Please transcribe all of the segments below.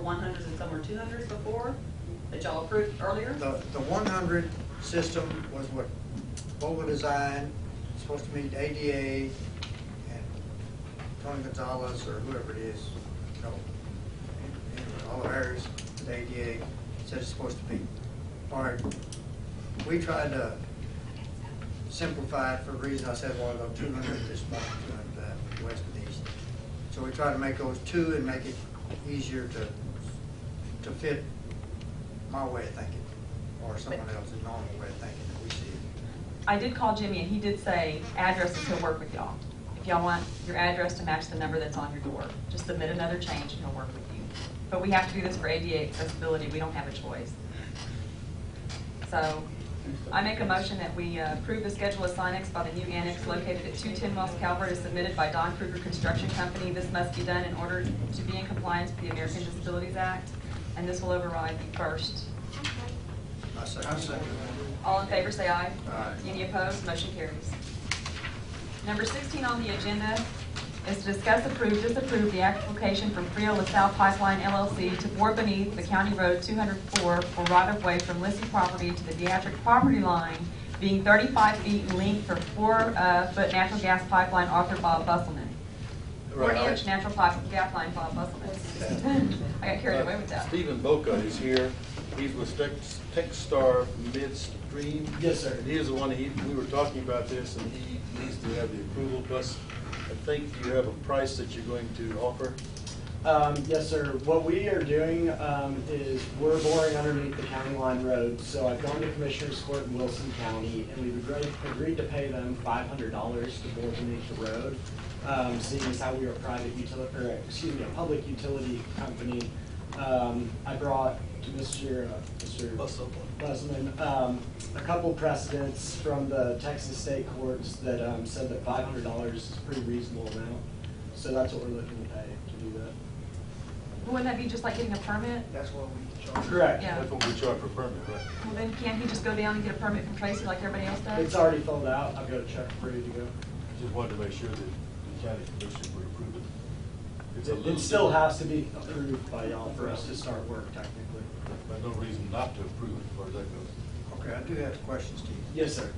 100s and some were 200s before that y'all approved earlier? The 100 system was what Bogle designed, supposed to meet ADA, and Tony Gonzalez or whoever it is, you know, in all the areas with ADA said it's supposed to be. All right, we tried to simplify it for the reason I said, well, go 200 at this point, 200 that, west and east. So we try to make those two and make it easier to fit my way of thinking, or someone else's normal way of thinking that we see it. I did call Jimmy and he did say addresses he'll work with y'all. If y'all want your address to match the number that's on your door, just submit another change and he'll work with you. But we have to do this for ADA accessibility. We don't have a choice. So I make a motion that we approve the schedule of Sinex by the new annex located at 210 West Calvert as submitted by Don Kruger Construction Company. This must be done in order to be in compliance with the American Disabilities Act, and this will override the first. I second. All in favor say aye. Aye. Any opposed? Motion carries. Number 16 on the agenda is to discuss, approve, disapprove the application from Frio LaSalle Pipeline LLC to bore beneath the County Road 204 for right-of-way from Lissy property to the Beatrice property line, being 35 feet in length for 4-foot natural gas pipeline authored Bob Busselman. 4-inch natural gas line Bob Busselman. I got carried away with that. Stephen Boca is here. He's with Techstar Midstream. Yes, sir. And he is the one, we were talking about this, and he needs to have the approval. Plus, I think you have a price that you're going to offer. Yes, sir. What we are doing is we're boring underneath the county line road. So I've gone to Commissioner's Court in Wilson County, and we've agreed to pay them $500 to bore beneath the road. Seeing as how we are a private utility, or excuse me, a public utility company, I brought to Mr. Busselman a couple precedents from the Texas state courts that said that $500 is a pretty reasonable amount. So that's what we're looking to pay to do that. Wouldn't that be just like getting a permit? That's what we charge. Correct. Yeah. That's what we charge for permit, right? Well, then can't he just go down and get a permit from Tracy like everybody else does? It's already filled out. I've got a check ready to go. Just wanted to make sure that the county commission would approve it. It still has to be approved by y'all for us to start work technically. There's no reason not to approve it as far as that goes. Okay, I do have a question, Steve. Yes, sir.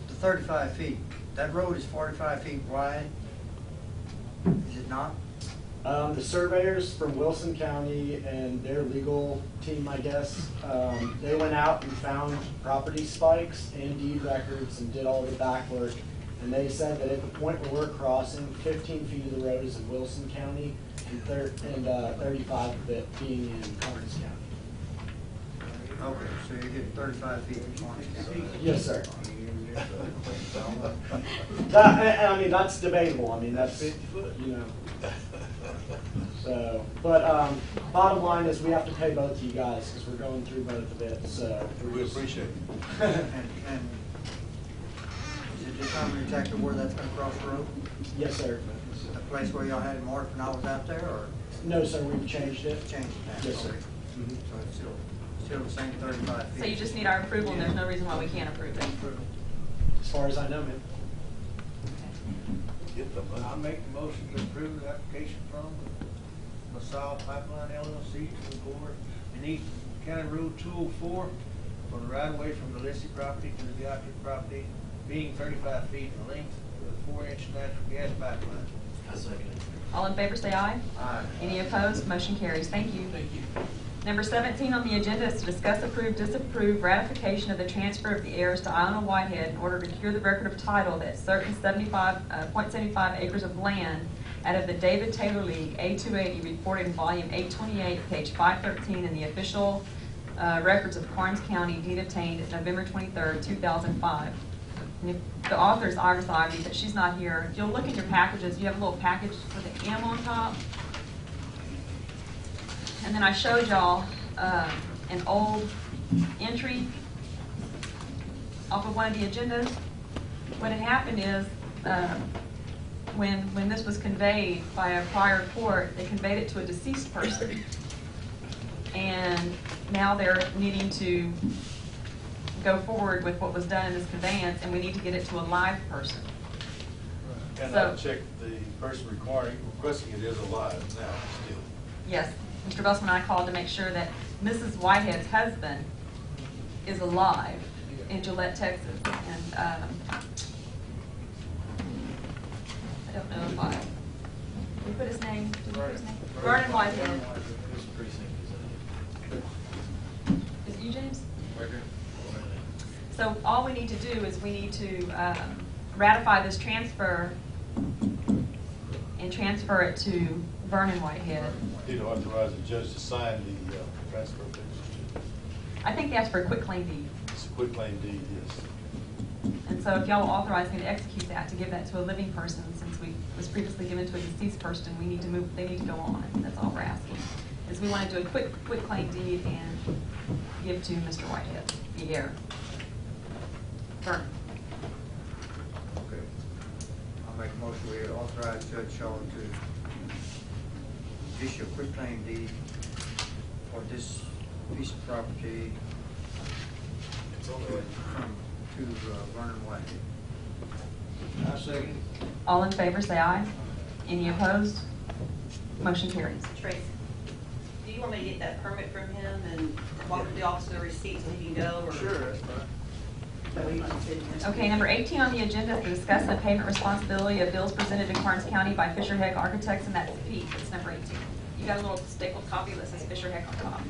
The 35 feet, that road is 45 feet wide, is it not? The surveyors from Wilson County and their legal team, I guess, they went out and found property spikes and deed records and did all the back work. And they said that at the point where we're crossing, 15 feet of the road is in Wilson County and 35 of it being in Karnes County. Okay, so you're getting 35 feet in Karnes County? Yes, sir. That, I mean, that's debatable. I mean, that's, you know. So, but bottom line is we have to pay both of you guys because we're going through both of it. So We appreciate it. And is it determined exactly where that's going to cross the road? Yes, sir. The place where y'all had it marked when I was out there, or No, sir. We've changed it. changed it now? Yes, sir. Okay. So it's still the same 35 feet? So you just need our approval, and there's no reason why we can't approve it. As far as I know, ma'am. Get the money. I make the motion to approve the application from LaSalle Pipeline LLC to the board beneath County Road 204 for the right of way from the Lissy property to the Beatrice property, being 35 feet in length with a 4-inch natural gas pipeline. I second it. All in favor say aye. Aye. Any opposed? Motion carries. Thank you. Thank you. Number 17 on the agenda is to discuss, approve, disapprove ratification of the transfer of the heirs to Iona Whitehead in order to cure the record of title that certain 0.75 acres of land out of the David Taylor League A280 reported in volume 828, page 513 in the official records of Karnes County, deed obtained November 23rd, 2005. And if the author is Iris Ivy, but she's not here. If you'll look at your packages, you have a little package with an M on top. And then I showed y'all an old entry off of one of the agendas. What had happened is when this was conveyed by a prior court, they conveyed it to a deceased person. And now they're needing to go forward with what was done in this conveyance, and we need to get it to a live person. And So- I checked, the person requesting it is alive now still. Yes, Mr. Busman and I called to make sure that Mrs. Whitehead's husband is alive in Gillette, Texas. And I don't know if did we put his name? Did we put his name? Vernon Whitehead. Is it you, James? So all we need to do is we need to ratify this transfer and transfer it to Vernon Whitehead. Need to authorize the judge to sign the transfer papers. I think they asked for a quitclaim deed. It's a quitclaim deed, yes. And so if y'all will authorize me to execute that, to give that to a living person, since we was previously given to a deceased person, we need to move, they need to go on. That's all we're asking. Is we want to do a quitclaim deed and give to Mr. Whitehead, the heir. Vernon. Okay. I'll make a motion we authorize Judge Shaw to issue a quitclaim deed for this piece of property It's on the way. to Vernon Whitehead. I second. All in favor, say aye. Any opposed? Motion carries. Tracy, do you want me to get that permit from him and walk the officer receipt so he can go? Or? Sure, that's fine. So you want to send him? Okay, number 18 on the agenda is to discuss the payment responsibility of bills presented to Karnes County by Fisher Heck Architects, and that's P. It's number 18. You got a little stapled copy that says Fisher Heck on top.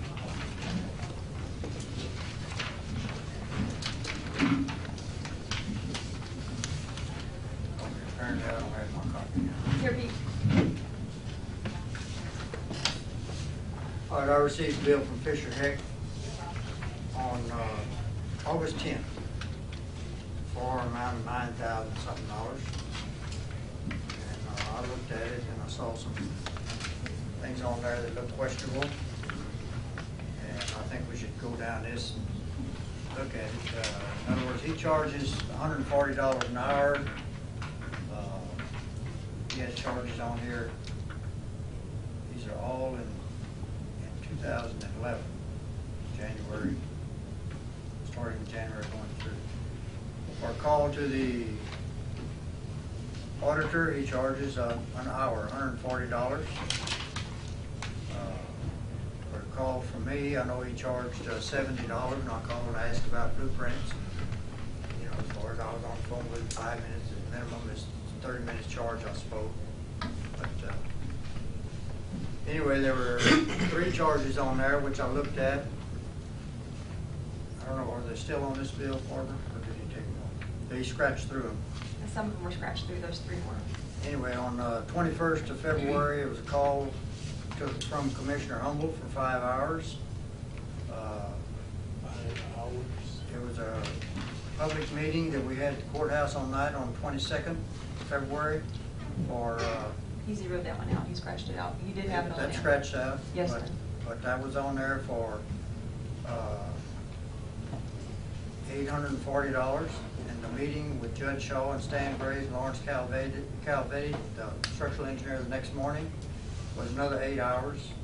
Apparently, I don't have my copy now. Here, Pete. All right, I received a bill from Fisher Heck on August 10th for an amount of $9,000 something. And I looked at it and I saw some things on there that looked questionable. And I think we should go down this and look at it. In other words, he charges $140 an hour. He has charges on here. These are all in 2011, January, starting in January going through. For a call to the auditor, he charges an hour, $140. For a call from me, I know he charged $70, and I called and asked about blueprints. You know, as far as I was on the phone with him 5 minutes, the minimum is 30 minutes charge, I suppose. But anyway, there were 3 charges on there, which I looked at. I don't know, are they still on this bill, Barbara, or did he take them off? He scratched through them. And some of them were scratched through, those 3 were. Anyway, on 21st of February, it was a call from Commissioner Humble for 5 hours. It was a public meeting that we had at the courthouse on night on 22nd of February for... He zeroed that one out, he scratched it out. You did have it on there. That's scratched out. Yes, but- sir. But that was on there for $840. And the meeting with Judge Shaw and Stan Graves and Lawrence Calvady, the structural engineer, the next morning was another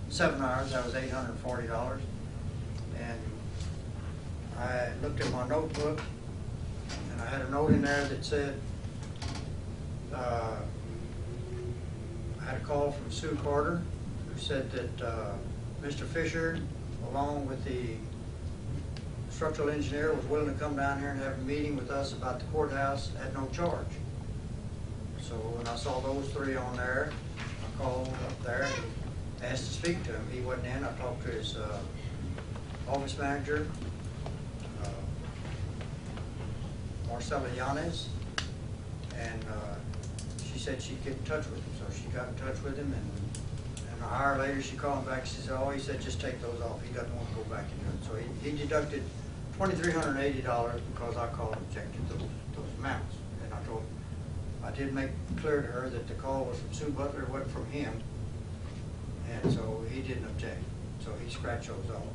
7 hours, that was $840. And I looked at my notebook and I had a note in there that said, I had a call from Sue Carter, who said that Mr. Fisher, along with the structural engineer, was willing to come down here and have a meeting with us about the courthouse at no charge. So when I saw those 3 on there, I called up there and asked to speak to him. He wasn't in. I talked to his office manager, Marcela Yanez, and she said she'd get in touch with him. So she got in touch with him, and an hour later she called him back. She said, "Oh," he said, "just take those off. He doesn't want to go back into it." So he deducted $2,380 because I called and checked those amounts. And I told him, I did make clear to her that the call was from Sue Butler, it wasn't from him. And so he didn't object. So he scratched those off.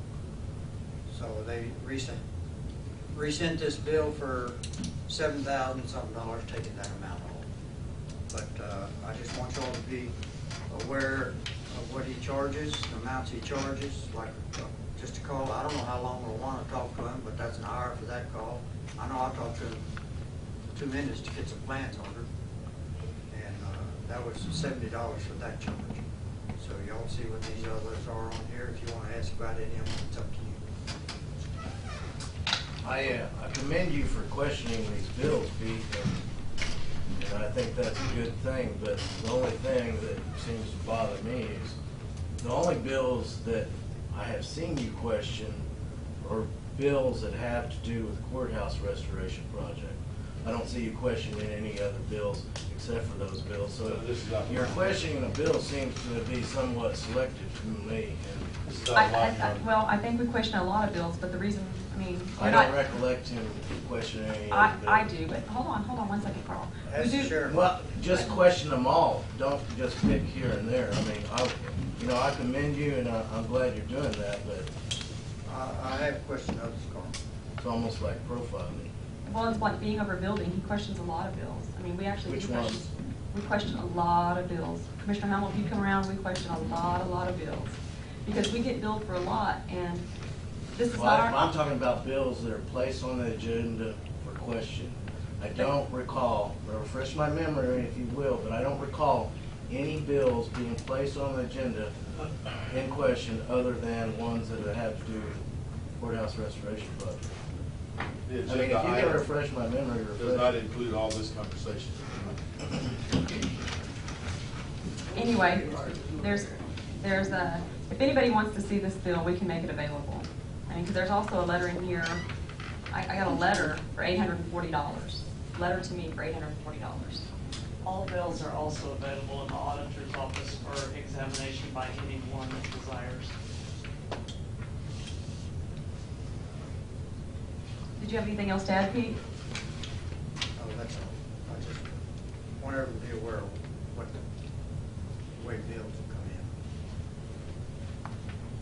So they resent this bill for $7,000 something, taking that amount off. But I just want y'all to be aware of what he charges, the amounts he charges, like just a call. I don't know how long we'll want to talk to him, but that's an hour for that call. I know I talked to him 2 minutes to get some plans ordered, and that was $70 for that charge. So y'all see what these others are on here. If you want to ask about any of them, it's up to you. I commend you for questioning these bills, Pete, and I think that's a good thing, but the only thing that seems to bother me is the only bills that I have seen you question are bills that have to do with courthouse restoration project. I don't see you questioning any other bills except for those bills, so This is not- your questioning a bill seems to be somewhat selective to me, and This is not line item. Well, I think we question a lot of bills, but the reason, I mean, I we're don't not, recollect him questioning any other bills. I do, but hold on 1 second, Carl. We Ask the do- sheriff. Well, just question them all. Don't just pick here and there. I mean, I commend you, and I'm glad you're doing that, but I have a question of this, Carl. it's almost like profiling. Well, it's like being over a building, he questions a lot of bills. I mean, we actually. Which do question- ones? We question a lot of bills. Commissioner Hamel, if you come around, we question a lot of bills. Because we get billed for a lot, and this is Well, not I'm our, talking about bills that are placed on the agenda for question. I don't recall, refresh my memory if you will, but I don't recall any bills being placed on the agenda in question other than ones that have to do with courthouse restoration project. The I mean, if agenda you can item refresh my memory, does refresh. not include all this conversation. anyway, there's a, if anybody wants to see this bill, we can make it available. I mean, because there's also a letter in here, I got a letter for $840. Letter to me for $840. All bills are also available in the auditor's office for examination by anyone that desires. Did you have anything else to add, Pete? Oh, that's all. I just want everyone to be aware of what the way bills will come in.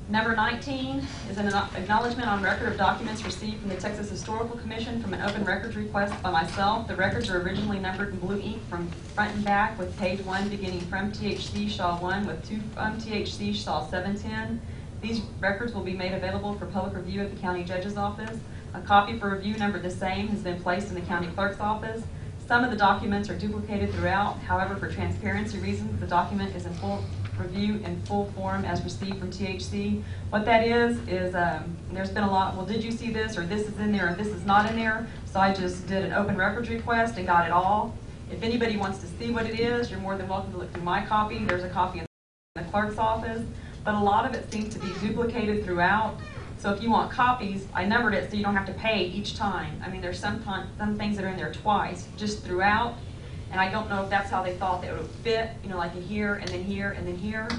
Number 19 is an acknowledgement on record of documents received from the Texas Historical Commission from an open records request by myself. The records are originally numbered in blue ink from front and back with page 1 beginning from THC Shaw 1 with 2 from THC Shaw 710. These records will be made available for public review at the county judge's office. A copy for review numbered the same has been placed in the county clerk's office. Some of the documents are duplicated throughout. However, for transparency reasons, the document is in full review in full form as received from THC. What that is there's been a lot, well, did you see this, or this is in there, or this is not in there? So I just did an open records request and got it all. If anybody wants to see what it is, you're more than welcome to look through my copy. There's a copy in the clerk's office, but a lot of it seems to be duplicated throughout. So if you want copies, I numbered it so you don't have to pay each time. I mean, there's some things that are in there twice, just throughout. And I don't know if that's how they thought that it would fit, like a here and then here and then here.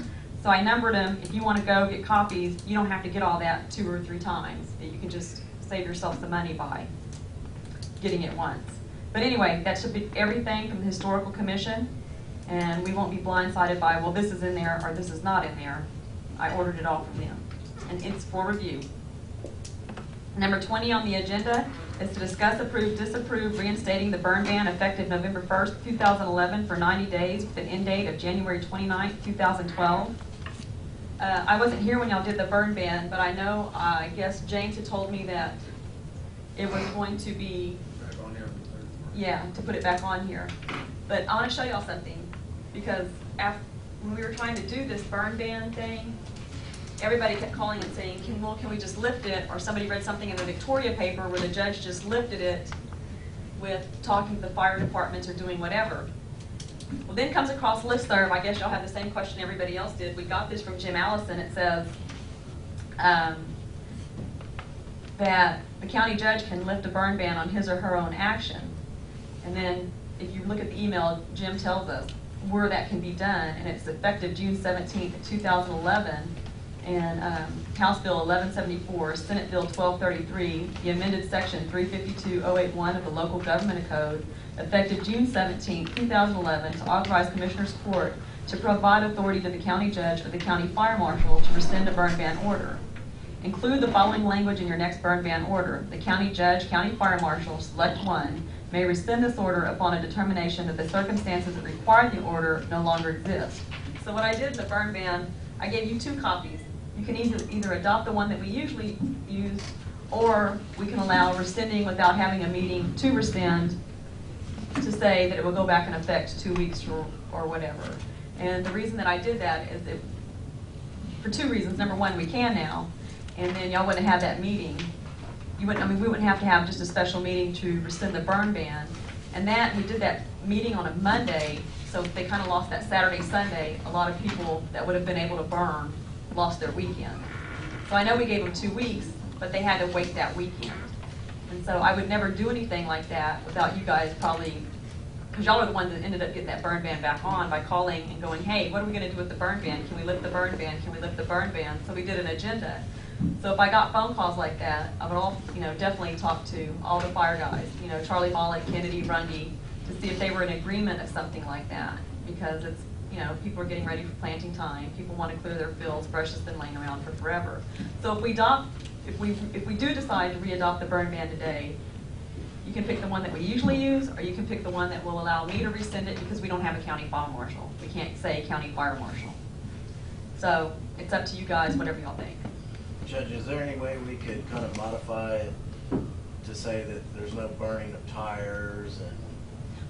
So I numbered them. If you want to go get copies, you don't have to get all that 2 or 3 times. You can just save yourself some money by getting it once. But anyway, that should be everything from the Historical Commission. And we won't be blindsided by, well, this is in there or this is not in there. I ordered it all from them. And it's for review. Number 20 on the agenda is to discuss, approve, disapprove reinstating the burn ban effective November 1st, 2011 for 90 days with an end date of January 29th, 2012. I wasn't here when y'all did the burn ban, but I know, I guess James had told me that it was going to be, yeah, to put it back on here. But I want to show y'all something, because when we were trying to do this burn ban thing, everybody kept calling and saying, can we just lift it? Or somebody read something in the Victoria paper where the judge just lifted it with talking to the fire departments or doing whatever. Well, then comes across listserv. I guess y'all have the same question everybody else did. We got this from Jim Allison. It says that the county judge can lift a burn ban on his or her own action. And then if you look at the email, Jim tells us where that can be done, and it's effective June 17th, 2011. And House Bill 1174, Senate Bill 1233, the amended Section 352.081 of the Local Government Code, effective June 17, 2011, to authorize Commissioners Court to provide authority to the county judge or the county fire marshal to rescind a burn ban order. Include the following language in your next burn ban order. The county judge, county fire marshal, select one, may rescind this order upon a determination that the circumstances that require the order no longer exist. So what I did in the burn ban, I gave you 2 copies. You can either adopt the one that we usually use, or we can allow rescinding without having a meeting to rescind, to say that it will go back in effect 2 weeks or whatever. And the reason that I did that is that for two reasons. Number one, we can now, and then y'all wouldn't have that meeting. You wouldn't, I mean, we wouldn't have to have just a special meeting to rescind the burn ban. And that, we did that meeting on a Monday, so if they kind of lost that Saturday, Sunday, a lot of people that would have been able to burn lost their weekend. So I know we gave them 2 weeks, but they had to wait that weekend. And so I would never do anything like that without you guys probably, because y'all are the ones that ended up getting that burn ban back on by calling and going, hey, what are we going to do with the burn ban? Can we lift the burn ban? Can we lift the burn ban? So we did an agenda. So if I got phone calls like that, I would all, definitely talk to all the fire guys, Charlie Mollick, Kennedy, Runge, to see if they were in agreement of something like that. Because it's, people are getting ready for planting time. People want to clear their fields. Brush has been laying around for forever. So if we do decide to re-adopt the burn ban today, you can pick the one that we usually use, or you can pick the one that will allow me to rescind it because we don't have a county fire marshal. We can't say county fire marshal. So it's up to you guys, whatever y'all think. Judge, is there any way we could kind of modify it to say that there's no burning of tires and?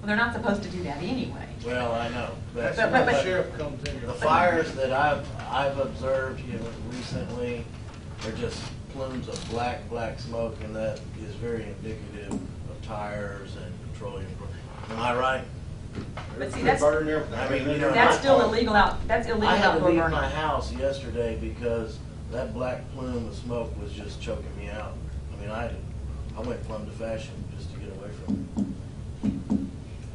Well, they're not supposed to do that anyway. Well, I know. That's But- where but- the sheriff comes in. The fires that I've observed recently are just plumes of black smoke, and that is very indicative of tires and petroleum. Am I right? But see, that's, I mean, that's still illegal that's illegal I had to outdoor leave burning. my house yesterday because that black plume of smoke was just choking me out. I mean, I went plumb to fashion just to get away from it.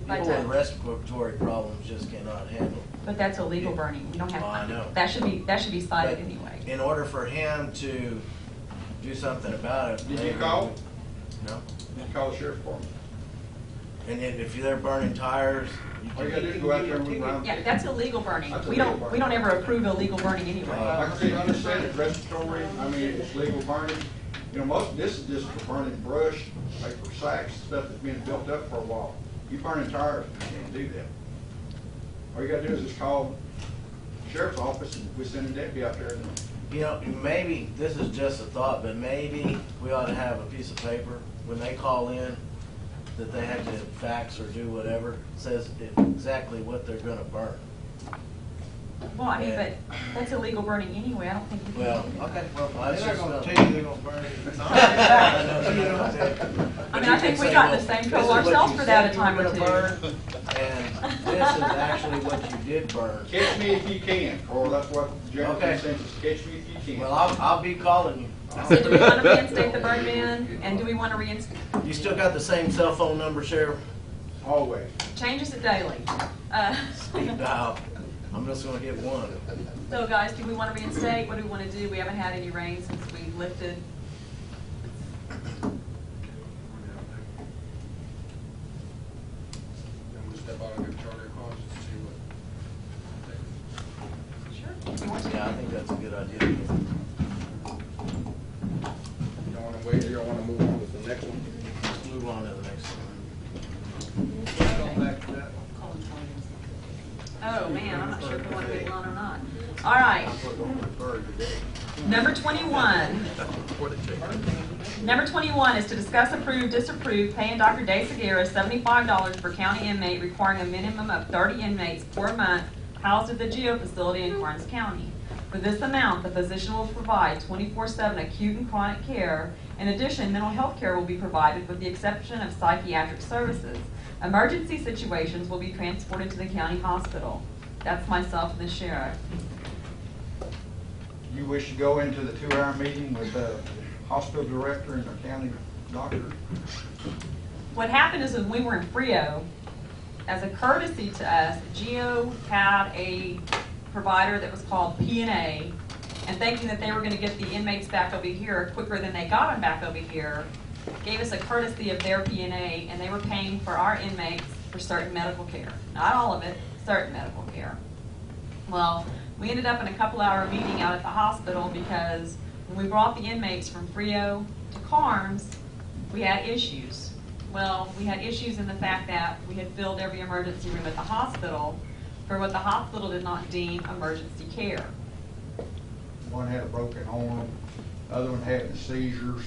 People with respiratory problems just cannot handle. But that's illegal burning. We don't have. Oh, I know. That should be cited But anyway. in order for him to do something about it. Did you maybe- call? No. Then call the sheriff's department. And if they're burning tires, All you gotta do is go out there and move around. Yeah, that's illegal burning. That's We illegal don't burning. ever approve illegal burning anyway. Like I say, understand it's respiratory, I mean, it's legal burning. Most of this is just for burning brush, paper sacks, stuff that's been built up for a while. You burning tires, you can't do that. All you gotta do is just call the sheriff's office and we send a deputy out there and Maybe, this is just a thought, but maybe we ought to have a piece of paper when they call in that they have to fax or do whatever, says exactly what they're gonna burn. Well, I mean, Yeah. but that's illegal burning anyway. I don't think we can. Well, do that. okay, well, They're that's not just. gonna tell you they're gonna burn it. I mean, I think we got in the same trouble ourselves for that a time or two. And this is actually what you did burn. catch me if you can, or that's what the general Okay. consensus, catch me if you can. Well, I'll be calling you. So do we want to reinstate the burn ban? And do we want to reinstate? You still got the same cell phone number, Sheriff? Always. Changes it daily. Speed dial. I'm just gonna get one. So guys, do we want to reinstate? What do we want to do? We haven't had any rain since we lifted. Then we'll step out and get Charlie a call just to see what. Sure. If you want to. Yeah, I think that's a good idea. You don't wanna wait, or you don't wanna move on with the next one? Let's move on to the next one. Go back to that. Oh, man, I'm not sure if we want to move on or not. All right. Number 21. Number 21 is to discuss, approve, disapprove, paying Dr. Day Segura $75 per county inmate requiring a minimum of 30 inmates per month housed at the GEO facility in Karnes County. For this amount, the physician will provide 24/7 acute and chronic care. In addition, mental health care will be provided with the exception of psychiatric services. Emergency situations will be transported to the county hospital. That's myself and the sheriff. You wish to go into the 2-hour meeting with the hospital director and the county doctor? What happened is when we were in Frio, as a courtesy to us, GEO had a provider that was called P&A, and thinking that they were going to get the inmates back over here quicker than they got them back over here, gave us a courtesy of their P&A, and they were paying for our inmates for certain medical care. Not all of it, certain medical care. Well, we ended up in a couple-hour meeting out at the hospital because when we brought the inmates from Frio to Karnes, we had issues. Well, we had issues in the fact that we had filled every emergency room at the hospital for what the hospital did not deem emergency care. One had a broken arm, the other one had seizures.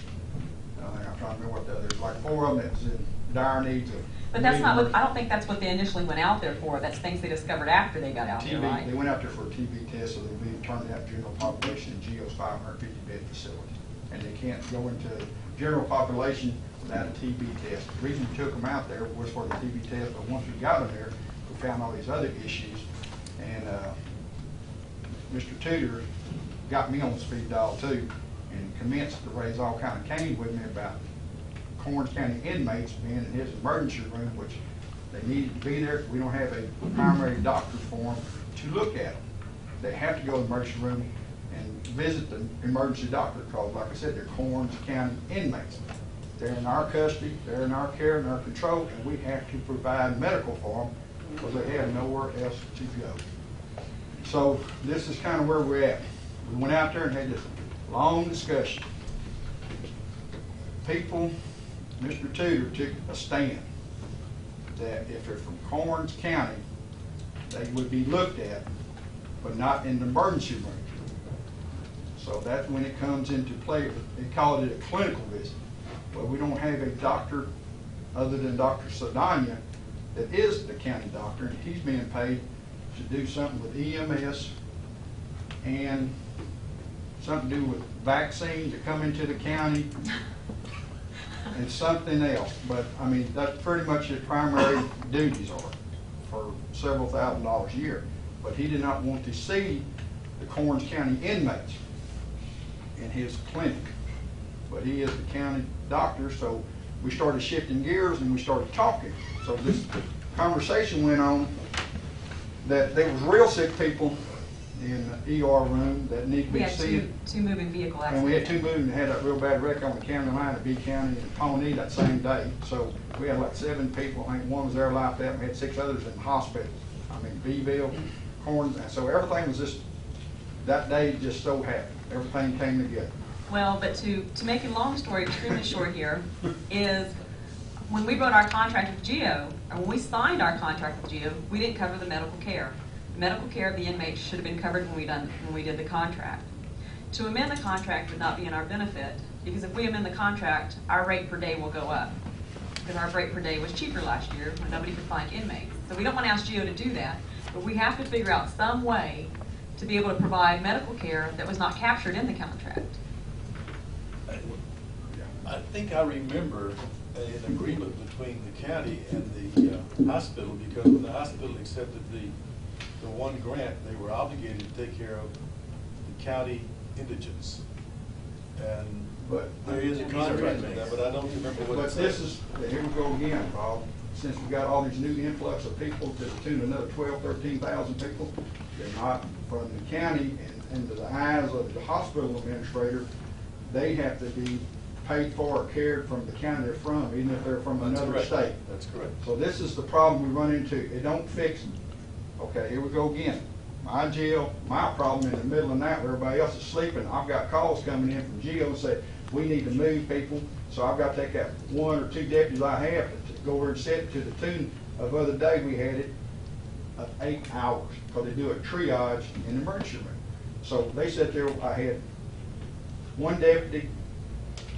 I'm trying to remember what the other, there's like 4 of them that was in dire needs of. But that's not what, I don't think that's what they initially went out there for. That's things they discovered after they got out there, TB, right? they went out there for a TB test, so they're being turned out general population in GEO's 550 bed facility. And they can't go into general population without a TB test. The reason we took them out there was for the TB test, but once we got them there, we found all these other issues. And Mr. Tudor got me on the speed dial too, and commenced to raise all kind of cane with me about Karnes County inmates being in his emergency room, which they needed to be there. We don't have a primary doctor for them to look at them. They have to go to the emergency room and visit the emergency doctor because, like I said, they're Karnes County inmates. They're in our custody, they're in our care and our control, and we have to provide medical for them because they have nowhere else to go. So this is kind of where we're at. We went out there and had this long discussion. People, Mr. Tudor took a stand that if they're from Karnes County, they would be looked at, but not in the emergency room. So that's when it comes into play. They call it a clinical visit. But we don't have a doctor other than Dr. Saldana that is the county doctor, and he's being paid to do something with EMS and something to do with vaccines that come into the county and something else. But I mean, that's pretty much his primary duties are for several $1,000s a year. But he did not want to see the Karnes County inmates in his clinic. But he is the county doctor, so we started shifting gears and we started talking. So this conversation went on that there was real sick people in the ER room that need to We be had seen. two moving vehicle accidents. And we had two moving that had that real bad wreck on the county line at B County and Pawnee that same day. So we had like 7 people. I think one was there like that. We had 6 others in the hospital. I mean, Beeville, Karnes. And so everything was just, that day just so happened. Everything came together. Well, but to make a long story extremely short here, is when we wrote our contract with GEO, or when we signed our contract with GEO, we didn't cover the medical care. The medical care of the inmates should have been covered when we did the contract. To amend the contract would not be in our benefit, because if we amend the contract, our rate per day will go up. Because our rate per day was cheaper last year when nobody could find inmates. So we don't want to ask GEO to do that, but we have to figure out some way to be able to provide medical care that was not captured in the contract. I think I remember an agreement between the county and the hospital, because when the hospital accepted the one grant, they were obligated to take care of the county indigents. And But there is a contract with that, but I don't remember what it But said. this is, here we go again, Bob. Since we got all these new influx of people to the tune of another 12, 13,000 people, they're not from the county, and into the eyes of the hospital administrator, they have to be paid for or cared from the county they're from, even if they're from That's another correct. state. That's correct. So this is the problem we run into. It don't fix them. Okay, here we go again. My jail, my problem in the middle of the night where everybody else is sleeping, I've got calls coming in from GEO and say, we need to move people. So I've got to take out 1 or 2 deputies I have to go over and sit to the tune of other day we had it of 8 hours, because they do a triage in the emergency room. So they sat there, I had 1 deputy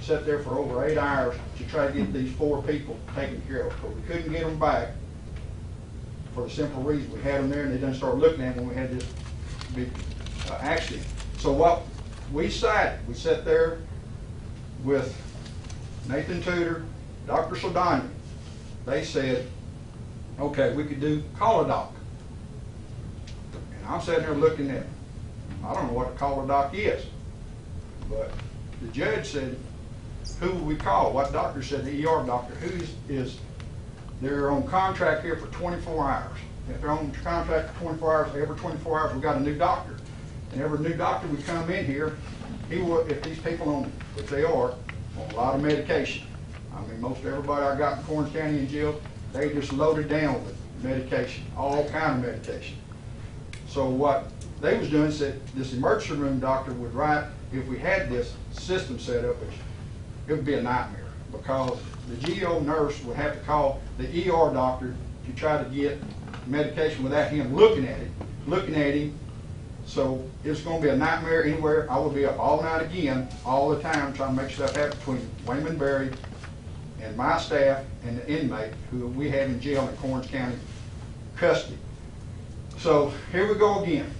sat there for over 8 hours to try to get these 4 people taken care of, but we couldn't get them back for the simple reason we had them there and they done started looking at them when we had this big accident. So what we decided, we sat there with Nathan Tudor, Dr. Saldana. They said, okay, we could do call a doc. And I'm sitting there looking at, I don't know what a call a doc is, but the judge said, who will we call? What doctor? Said the ER doctor. Who is they're on contract here for 24 hours. If they're on contract for 24 hours, every 24 hours we got a new doctor. And every new doctor would come in here, he will, if these people on, if they are, on a lot of medication. I mean, most everybody I got in Karnes County in jail, they just loaded down with medication, all kind of medication. So what they was doing, said this emergency room doctor would write, if we had this system set up, which it would be a nightmare, because the GEO nurse would have to call the ER doctor to try to get medication without him looking at him. So it's going to be a nightmare anywhere. I will be up all night again, all the time, trying to make stuff happen between Wayman Berry and my staff and the inmate who we have in jail in Karnes County custody. So here we go again.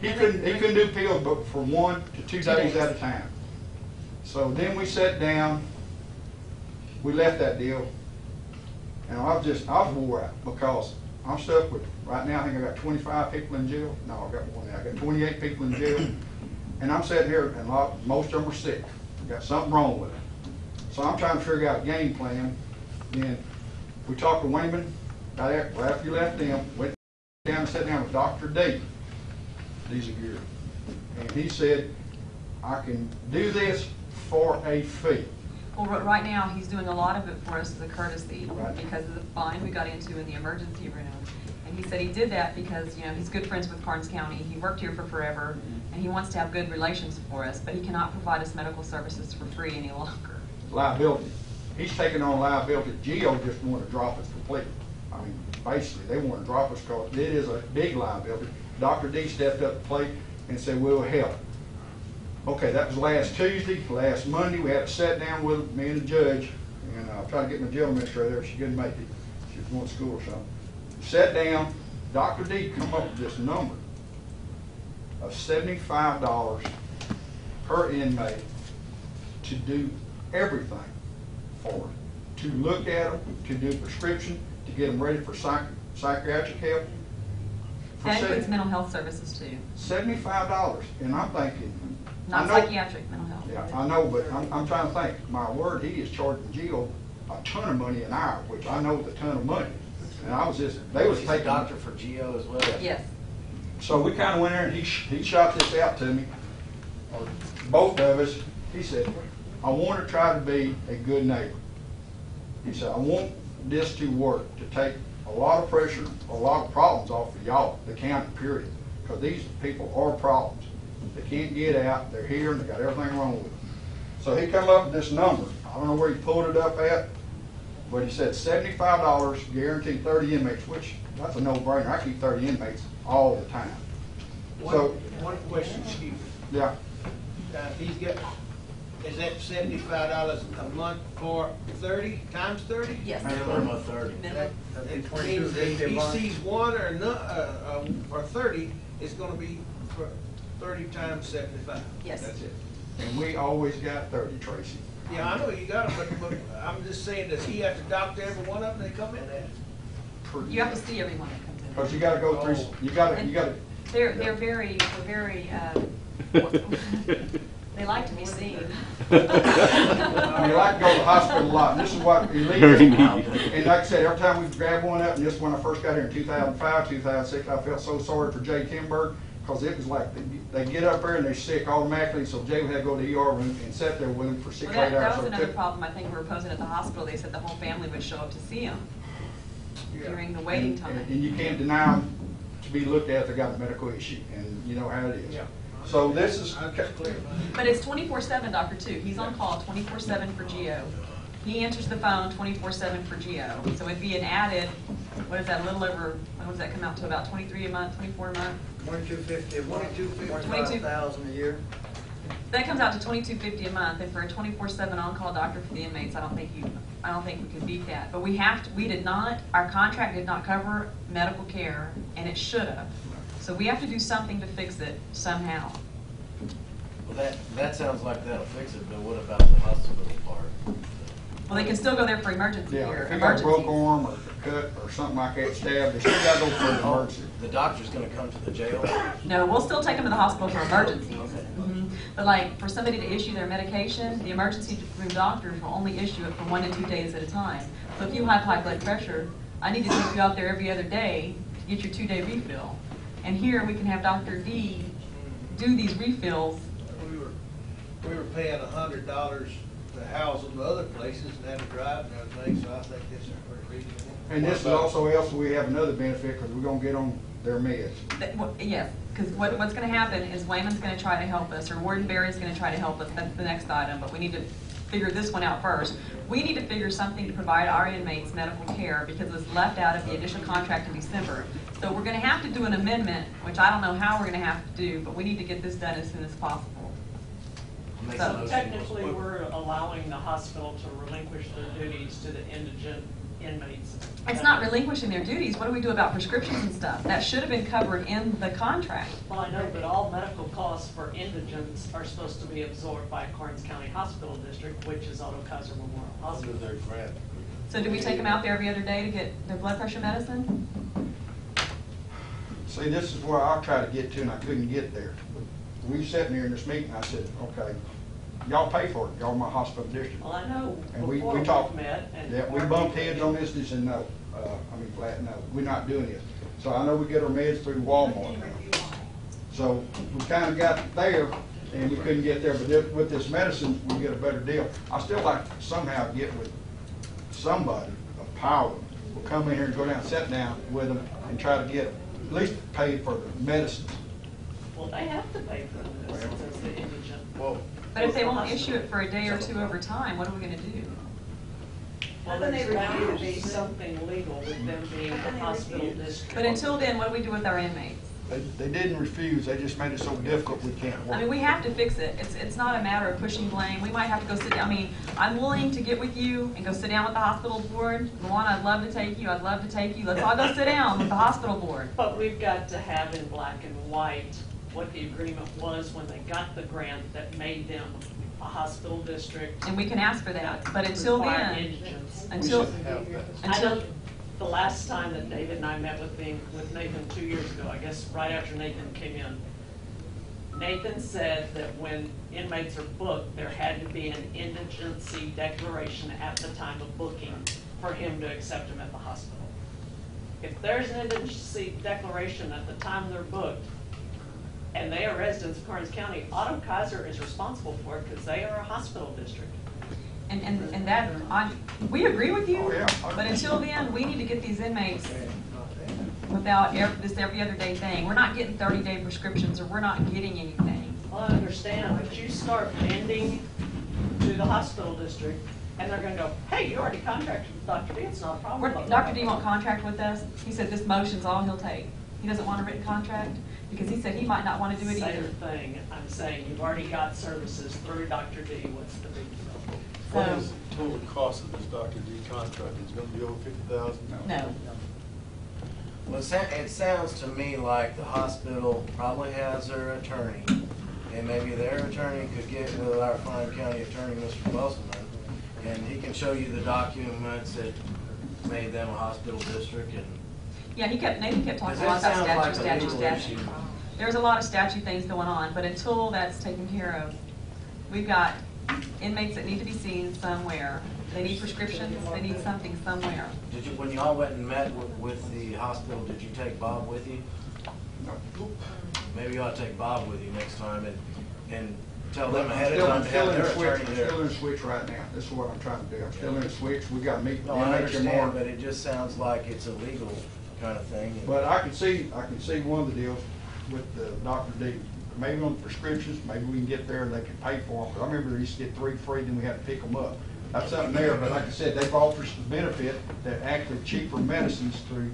He couldn't do pills but for 1 to 2 days at a time. So then we sat down, we left that deal, and I was wore out because I'm stuck with, right now I think I got 25 people in jail. No, I got more than that. I got 28 people in jail, and I'm sitting here and most of them are sick. Got something wrong with them. So I'm trying to figure out a game plan. Then we talked to Wayman, right after you left them, went down and sat down with Dr. D. Gear. And he said, I can do this for a fee. Well, right now, he's doing a lot of it for us as a courtesy Right. because of the bind we got into in the emergency room. And he said he did that because, you know, he's good friends with Karnes County. He worked here for forever, and he wants to have good relations for us, but he cannot provide us medical services for free any longer. Liability. He's taking on liability. GEO just want to drop us completely. I mean, basically, they want to drop us because it is a big liability. Dr. D stepped up to the plate and said, we'll help. Okay, that was last Tuesday. Last Monday, we had to sit down with me and the judge, and I tried to get my jail administrator there. She couldn't make it. She was going to school or something. Sat down. Dr. D come up with this number of $75 per inmate to do everything for them. To look at them, to do prescription, to get them ready for psychiatric help. That includes mental health services too. $75, and I'm thinking, Not psychiatric, mental health. yeah, I know, but I'm trying to think. My word, he is charging Jill a ton of money an hour, which I know is a ton of money. And I was just, they was He's a taking. doctor for GEO as well? Yes. So we kind of went there and he shot this out to me, or both of us. He said, I want to try to be a good neighbor. He said, I want this to work, to take a lot of pressure, a lot of problems off of y'all, the county, period. Because these people are problems. They can't get out, they're here, and they got everything wrong with them. So he come up with this number. I don't know where he pulled it up at, but he said $75, guaranteed 30 inmates, which that's a no-brainer. I keep 30 inmates all the time. One question, Chief. Yeah, He's got, is that $75 a month for 30 times 30? Yes. Minimum of 30. Minimum. It means if he sees one or 30, it's gonna be for 30 times 75. Yes. That's it. and we always got 30, Tracy. Yeah, I know you got them, but I'm just saying, does he have to doctor every one of them they come in there? You have to see everyone that comes in. Because you got to go through. You got to. They're very they like to be seen. You like to go to the hospital a lot. And this is what illegal. And like I said, every time we grab one up, and this when I first got here in 2005, 2006, I felt so sorry for Jay Kimberg because it was like they get up there and they're sick automatically. So Jay would have to go to the ER room and sit there with him for 6 or 8 hours. That was another problem I think we were posing at the hospital. They said the whole family would show up to see him during the waiting time. And you can't deny them to be looked at if they got a medical issue, and you know how it is. Yeah. So this is. I'm just clear. But it's 24/7, Dr. Two. He's on call 24/7 for GEO. He answers the phone 24/7 for GEO. So it'd be an added, what is that, a little over, what does that come out to, about 23 a month, 24 a month? 2250 a month, 2250. 25,000 a year. That comes out to $22.50 a month, and for a 24/7 on-call doctor for the inmates, I don't think we can beat that. But our contract did not cover medical care, and it should have. So we have to do something to fix it somehow. Well, that sounds like that'll fix it, but what about the hospital part? Well, they can still go there for emergency Yeah, care. if you got a broke arm or cut or something like that, stabbed, they still got to go for an emergency. The doctor's gonna come to the jail? No, we'll still take them to the hospital for emergencies. Mhm. But like, for somebody to issue their medication, the emergency room doctors will only issue it for 1 to 2 days at a time. So if you have high blood pressure, I need to take you out there every other day to get your 2-day refill. And here, we can have Dr. D do these refills. We were paying $100 to house them other places and had to drive and everything, so I think this is pretty reasonable. And this is also else we have another benefit because we're going to get on their meds. Yes, because what's going to happen is Wayman's going to try to help us, or Warden Barry's going to try to help us. That's the next item, but we need to figure this one out first. We need to figure something to provide our inmates medical care because it was left out of the initial contract in December. So we're going to have to do an amendment, which I don't know how we're going to have to do, but we need to get this done as soon as possible. Make a So motion. Technically, we're allowing the hospital to relinquish their duties to the indigent inmates. it's not relinquishing their duties. What do we do about prescriptions and stuff? That should have been covered in the contract. Well, I know, but all medical costs for indigents are supposed to be absorbed by Karnes County Hospital District, which is Otto Kaiser Memorial Under Hospital. their grant. So do we take them out there every other day to get their blood pressure medicine? See, this is where I tried to get to and I couldn't get there. We sat here in this meeting, I said, okay, y'all pay for it, y'all my hospital district. Well, I know And we before we talked, met and. yeah, we bumped heads on this, they said, no, flat, no, we're not doing this. So I know we get our meds through Walmart now. So we kinda got there, and we couldn't get there, but with this medicine, we get a better deal. I still like to somehow get with somebody of power, will come in here and go down, sit down with them, and try to get, at least pay for the medicines. Well, they have to pay for the medicines as the indigent. Well, But if they won't issue it for a day or two over time, what are we gonna do? Well, Then they there's bound to refuse. be something legal with them being How can a they hospital refuse? district. But until then, what do we do with our inmates? They didn't refuse, they just made it so difficult we can't work. I mean, we have to fix it. It's not a matter of pushing blame. We might have to go sit down. I mean, I'm willing to get with you and go sit down with the hospital board. Luana, I'd love to take you. I'd love to take you. Let's all go sit down with the hospital board. But we've got to have in black and white what the agreement was when they got the grant that made them a hospital district. And we can ask for that. But until Require then, indigents. until, we should have that. I know until, the last time that David and I met with Nathan 2 years ago, I guess right after Nathan came in, Nathan said that when inmates are booked, there had to be an indigency declaration at the time of booking for him to accept them at the hospital. If there's an indigency declaration at the time they're booked, and they are residents of Karnes County, Otto Kaiser is responsible for it because they are a hospital district. and that, we agree with you. Oh, yeah. But until then, we need to get these inmates without this every other day thing. We're not getting 30-day prescriptions, or we're not getting anything. Well, I understand, but you start bending to the hospital district, and they're gonna go, hey, you already contracted with Dr. D, it's not a problem. Dr. D won't contract with us. He said this motion's all he'll take. He doesn't want a written contract because he said he might not want to do it Same either. thing, I'm saying, you've already got services through Dr. D, what's the big deal? What is the total cost of this Dr. D contract? It's gonna be over 50,000? No. Well, it sounds to me like the hospital probably has their attorney, and maybe their attorney could get with our fine county attorney, Mr. Musselman, and he can show you the documents that made them a hospital district, and Yeah, Nathan kept talking a Because lot that about sounds like a legal statute. issue. There's a lot of statute things going on, but until that's taken care of, we've got inmates that need to be seen somewhere. They need prescriptions, they need something somewhere. did you, when y'all went and met with the hospital, did you take Bob with you? Maybe you ought to take Bob with you next time and tell them ahead of time to have their attorney I'm there. still in the switch right now, this is what I'm trying to do, I'm still in the switch, we got to meet with No, the I inmates understand, tomorrow. but it just sounds like it's a legal kind of thing. But I can see one of the deals with the Dr. D. Maybe on the prescriptions, maybe we can get there and they can pay for them. 'Cause I remember they used to get 3 free, then we had to pick them up. That's something there, but like I said, they've offered some benefit that actually cheaper medicines through